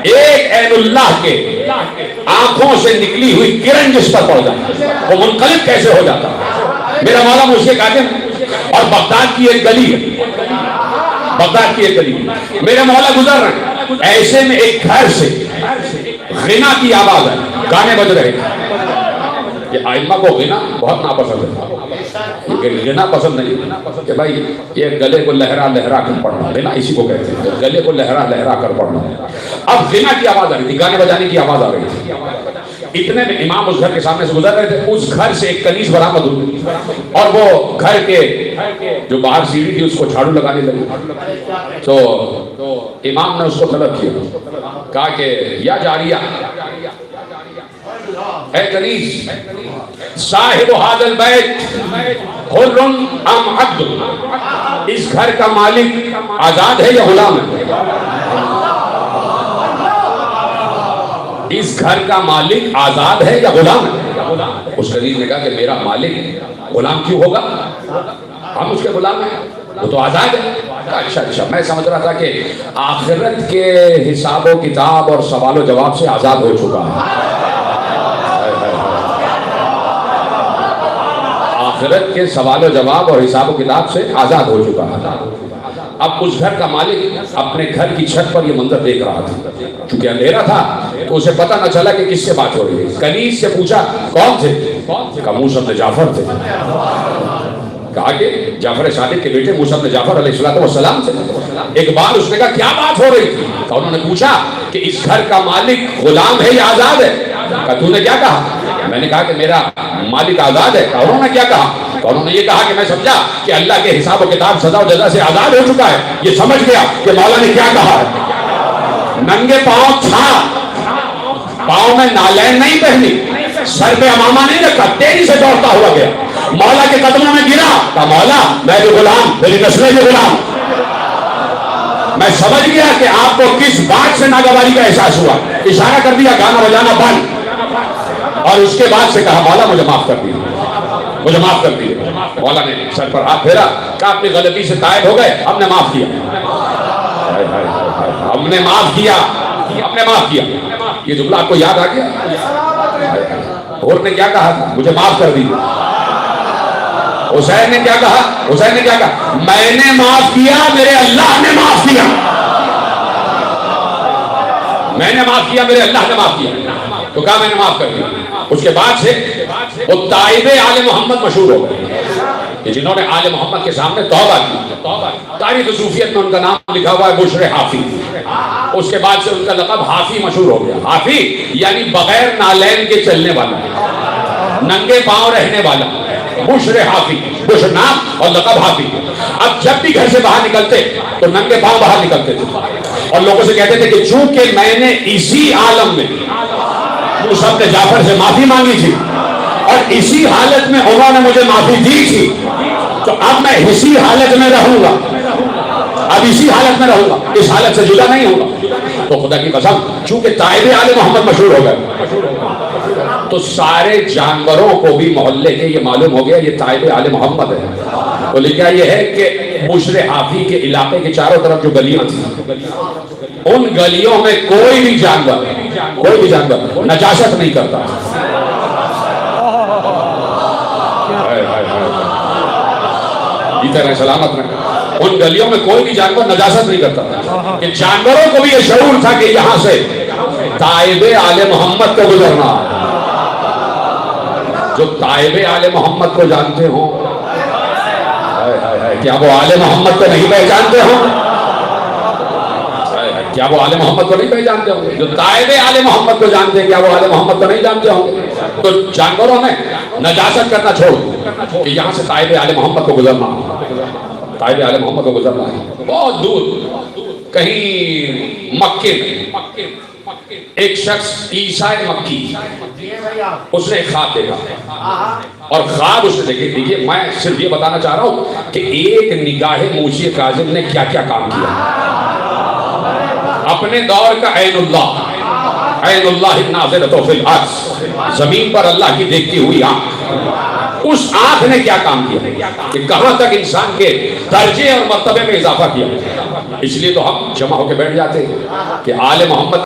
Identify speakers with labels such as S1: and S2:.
S1: ایک عین اللہ کے آنکھوں سے نکلی ہوئی کرن جس پر پڑ جاتا وہ منقلب کیسے ہو جاتا. میرا مولا مجھ سے کہتے ہیں اور بغداد کی ایک گلی ہے, بغداد کی ایک گلی میرے مولا گزر رہے ہیں, ایسے میں ایک گھر سے غنا کی آواز ہے, گانے بج رہے ہیں. یہ ائمہ کو غنا بہت ناپسند ہے, غنا پسند نہیں کہ بھائی یہ گلے کو لہرا لہرا کر پڑھنا, غنا اسی کو کہتے ہیں, گلے کو لہرا لہرا کر پڑھنا. اب غنا کی آواز آ رہی تھی, گانے بجانے کی آواز آ رہی تھی. اتنے میں امام اس گھر کے سامنے سے گزر رہے تھے, اس گھر سے ایک کنیز برآمد ہوئی اور وہ گھر کے جو باہر سیڑھی تھی اس کو جھاڑو لگانے لگی. تو امام نے اس کو طلب کیا, کہا کہ یا جاریہ, اے کنیز, صاحب هذا البیت حر ام عبد, اس گھر کا مالک آزاد ہے یا غلام ہے؟ اس گھر کا مالک آزاد ہے یا غلام ہے؟ اس کنیز نے کہا کہ میرا مالک غلام کیوں ہوگا, ہم اس کے غلام ہیں, وہ تو آزاد ہے. اچھا اچھا, میں سمجھ رہا تھا کہ آخرت کے حساب و کتاب اور سوال و جواب سے آزاد ہو چکا ہے. آخرت کے سوال و جواب اور حساب و کتاب سے آزاد ہو چکا ہے. اب اس گھر کا مالک اپنے گھر کی چھت پر یہ منظر دیکھ رہا تھا, چونکہ اندھیرا تھا تو اسے پتہ نہ چلا کہ کس سے بات ہو رہی ہے. کنیز سے پوچھا کون تھے؟ کہا موسیٰ بن جعفر تھے. کہا کہ جعفر صادق کے بیٹے موسیٰ بن جعفر علیہ السلام تھے. ایک بار اس نے کہا کیا بات ہو رہی تھی؟ کہا انہوں نے پوچھا کہ اس گھر کا مالک غلام ہے یا آزاد ہے؟ کہا تو نے کیا کہا؟ میں نے کہا کہ میرا مالک آزاد ہے. کہا انہوں نے کیا کہا؟ کہا انہوں نے یہ کہا کہ میں سمجھا کہ اللہ کے حساب و کتاب سزا و جزا سے آزاد ہو چکا ہے. یہ سمجھ گیا کہ مولا نے کیا کہا ہے. ننگے پاؤں تھا, پاؤں میں نالین نہیں پہنی, سر پہ امامہ نہیں رکھا, تیزی سے دوڑتا ہوا گیا, مولا کے قدموں میں گرا. کہا مولا میں بھی غلام, میری نسلیں بھی غلام. میں سمجھ گیا کہ آپ کو کس بات سے ناگواری کا احساس ہوا. اشارہ کر دیا گانا بجانا بند, اور اس کے بعد سے کہا مولا مجھے معاف کر دیجیے, مجھے معاف کر دیجیے. مولا نے سر پر ہاتھ پھیرا, کہا اپنی غلطی سے تائب ہو گئے, ہم نے معاف کیا, ہم نے معاف کیا, ہم نے معاف کیا. یہ جملہ آپ کو یاد آ گیا؟ اور نے کیا کہا تھا؟ مجھے معاف کر دیجیے. حسین نے کیا کہا؟ حسین نے کیا کہا؟ میں نے معاف کیا, میرے اللہ نے معاف کیا. میں نے معاف کیا, میرے اللہ نے معاف کیا. تو کہا میں نے معاف کر دیا. اس کے بعد سے وہ تائب آل محمد مشہور ہو گئے کہ جنہوں نے آل محمد کے سامنے توبہ کی. تاریخ صوفیت میں ان کا نام لکھا ہوا ہے بشر حافی. اس کے بعد سے ان کا لقب حافی مشہور ہو گیا. حافی یعنی بغیر نالین کے چلنے والا, ننگے پاؤں رہنے والا, بشر حافی, بشر نام اور لقب حافی. اب جب بھی گھر سے باہر نکلتے تو ننگے پاؤں باہر نکلتے تھے اور لوگوں سے کہتے تھے کہ چونکہ میں نے اسی عالم میں موسیٰ بن جعفر سے معافی مانگی تھی اور اسی حالت میں انہوں نے مجھے معافی دی تھی, تو اب میں اسی حالت میں رہوں گا, اب اسی حالت میں رہوں گا, اس حالت سے جدا نہیں ہوگا. تو خدا کی قسم چونکہ تائب آل محمد مشہور ہو گئے تو سارے جانوروں کو بھی محلے کے یہ معلوم ہو گیا یہ تائب آل محمد ہے. تو لکھا یہ ہے کہ بشر حافی کے علاقے کے چاروں طرف جو گلیاں تھیں, ان گلیوں میں کوئی بھی جانور نجاست نہیں کرتا. ادھر سلامت رہے. ان گلیوں میں کوئی بھی جانور نجاست نہیں کرتا. کہ جانوروں کو بھی یہ شعور تھا کہ یہاں سے تائب آل محمد کو گزرنا. جو تائب آل محمد کو جانتے ہوں, کیا وہ آل محمد کو نہیں پہچانتے ہوں؟ کیا وہ آل محمد کو نہیں پہچانتے ہوں گے؟ جو تائب آل محمد کو جانتے ہیں کیا وہ آل محمد کو نہیں جانتے ہوں گے؟ تو جانوروں نے نجاست کرنا چھوڑ کہ یہاں سے تائب آل محمد کو گزرنا, تائب آل محمد کو گزرنا ہے. بہت دور کہیں مکے میں ایک شخص عیسیٰ مکی, اس نے ایک خواب دیکھا اور خواب اس نے دیکھے. میں صرف یہ بتانا چاہ رہا ہوں کہ ایک نگاہ موسی کاظم نے کیا کیا کام کیا. اپنے دور کا عین اللہ, عین اللہ الناظرۃ فی الارض, زمین پر اللہ کی دیکھتی ہوئی آنکھ, اس آنکھ نے کیا کام کیا کہ کہاں تک انسان کے درجے اور مرتبے میں اضافہ کیا. اس لیے تو ہم جمع ہو کے بیٹھ جاتے ہیں کہ آل محمد